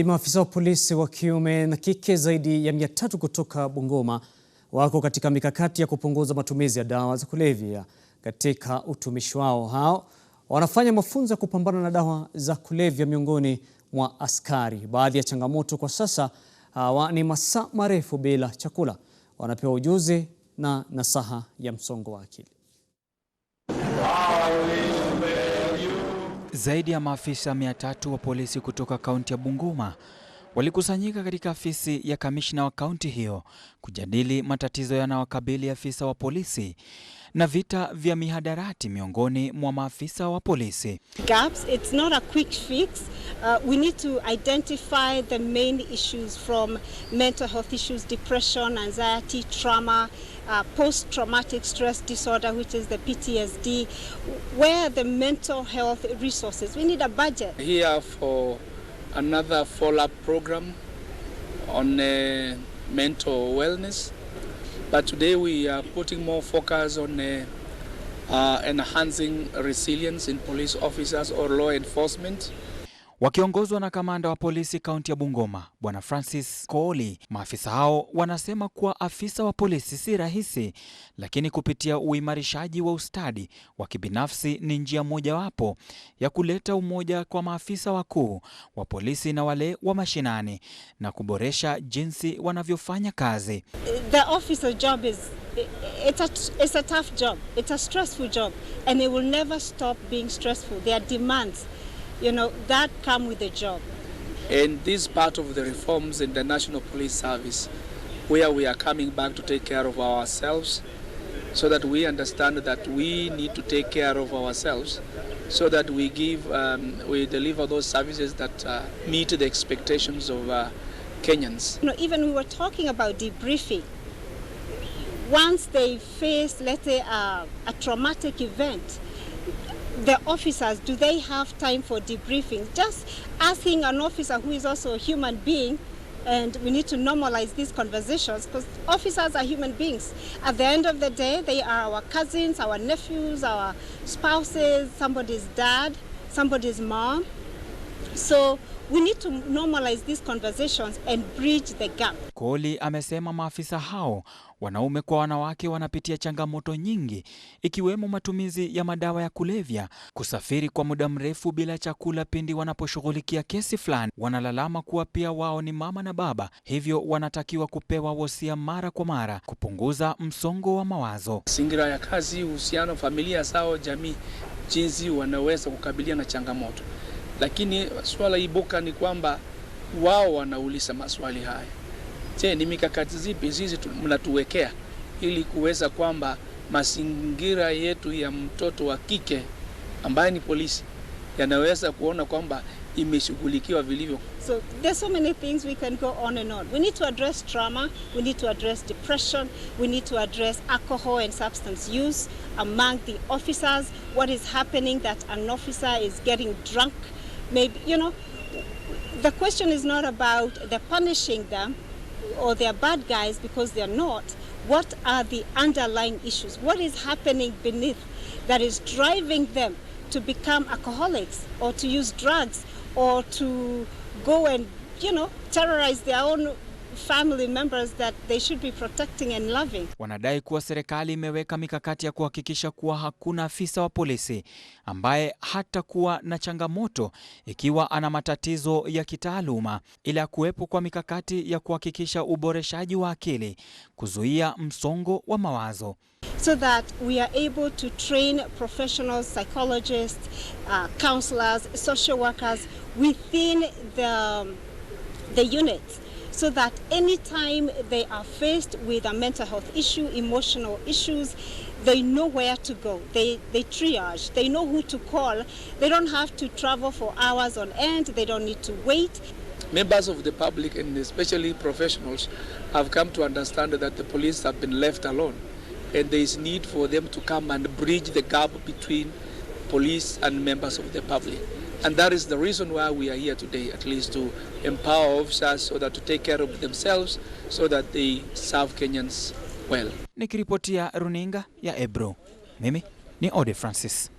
Maafisa wa polisi wa kiume na kike zaidi ya 300 kutoka Bungoma wako katika mikakati ya kupunguza matumizi ya dawa za kulevya katika utumishi wao. Hao wanafanya mafunzo ya kupambana na dawa za kulevya miongoni mwa askari. Baadhi ya changamoto kwa sasa ni masaa marefu bila chakula. Wanapewa ujuzi na nasaha ya msongo wa akili. Zaidi ya maafisa 300 wa polisi kutoka kaunti ya Bungoma walikusanyika katika afisi ya kamishna wa kaunti hiyo kujadili matatizo yanayowakabili afisa wa polisi na vita vya mihadarati miongoni mwa maafisa wa polisi. Gaps, it's not a quick fix. We need to identify the main issues from mental health issues, depression, anxiety, trauma, post-traumatic stress disorder, which is the PTSD. Where are the mental health resources? We need a budget. Here for another follow-up program on mental wellness. But today we are putting more focus on enhancing resilience in police officers or law enforcement. Wakiongozwa na kamanda wa polisi kaunti ya Bungoma, Bwana Francis Kooli, maafisa hao wanasema kuwa afisa wa polisi si rahisi, lakini kupitia uimarishaji wa ustadi wa kibinafsi ni njia mojawapo ya kuleta umoja kwa maafisa wakuu wa polisi na wale wa mashinani na kuboresha jinsi wanavyofanya kazi. The officer job it's a tough job. It's a stressful job, and it will never stop being stressful. There are demands, that come with the job. And this part of the reforms in the National Police Service, where we are coming back to take care of ourselves, so that we understand that we need to take care of ourselves, so that we deliver those services that meet the expectations of Kenyans. Even we were talking about debriefing. Once they face, let's say, a traumatic event, the officers, do they have time for debriefing? Just asking an officer who is also a human being, and we need to normalize these conversations because officers are human beings. At the end of the day, they are our cousins, our nephews, our spouses, somebody's dad, somebody's mom. So we need to normalize these conversations and bridge the gap. Kooli amesema maafisa hao wanaume kwa wanawake wanapitia changamoto nyingi ikiwemo matumizi ya madawa ya kulevya, kusafiri kwa muda mrefu bila chakula pindi wanaposhughulikia kesi fulani. Wanalalama kuwa pia wao ni mama na baba, hivyo wanatakiwa kupewa wosia mara kwa mara kupunguza msongo wa mawazo. Mazingira ya kazi, uhusiano, familia sawa, jamii, jinsi wanaweza kukabiliana na changamoto. Lakini swala ibuka ni kwamba wao wanauliza maswali haya. Je, ni mikakati zipi sisi mnatuwekea ili kuweza kwamba mazingira yetu ya mtoto wa kike ambaye ni polisi yanaweza kuona kwamba imeshughulikiwa vilivyo? So there's so many things we can go on and on. We need to address trauma, we need to address depression, we need to address alcohol and substance use among the officers. What is happening that an officer is getting drunk? Maybe, the question is not about the punishing them or they're bad guys because they're not. What are the underlying issues? What is happening beneath that is driving them to become alcoholics or to use drugs or to go and, terrorize their own family members that they should be protecting and loving? Wanadai kuwa serikali imeweka mikakati ya kuhakikisha kuwa hakuna afisa wa polisi ambaye hatakuwa na changamoto ikiwa ana matatizo ya kitaaluma, ila kuwepo kwa mikakati ya kuhakikisha uboreshaji wa akili, kuzuia msongo wa mawazo. So that we are able to train professionals, psychologists, counselors, social workers within the units, so that anytime they are faced with a mental health issue, emotional issues, they know where to go. They triage, they know who to call. They don't have to travel for hours on end, they don't need to wait. Members of the public and especially professionals have come to understand that the police have been left alone, and there is need for them to come and bridge the gap between police and members of the public. And that is the reason why we are here today, at least to empower officers so that to take care of themselves so that they serve Kenyans well. Nikiripotia runinga ya Ebro, mimi ni Ode Francis.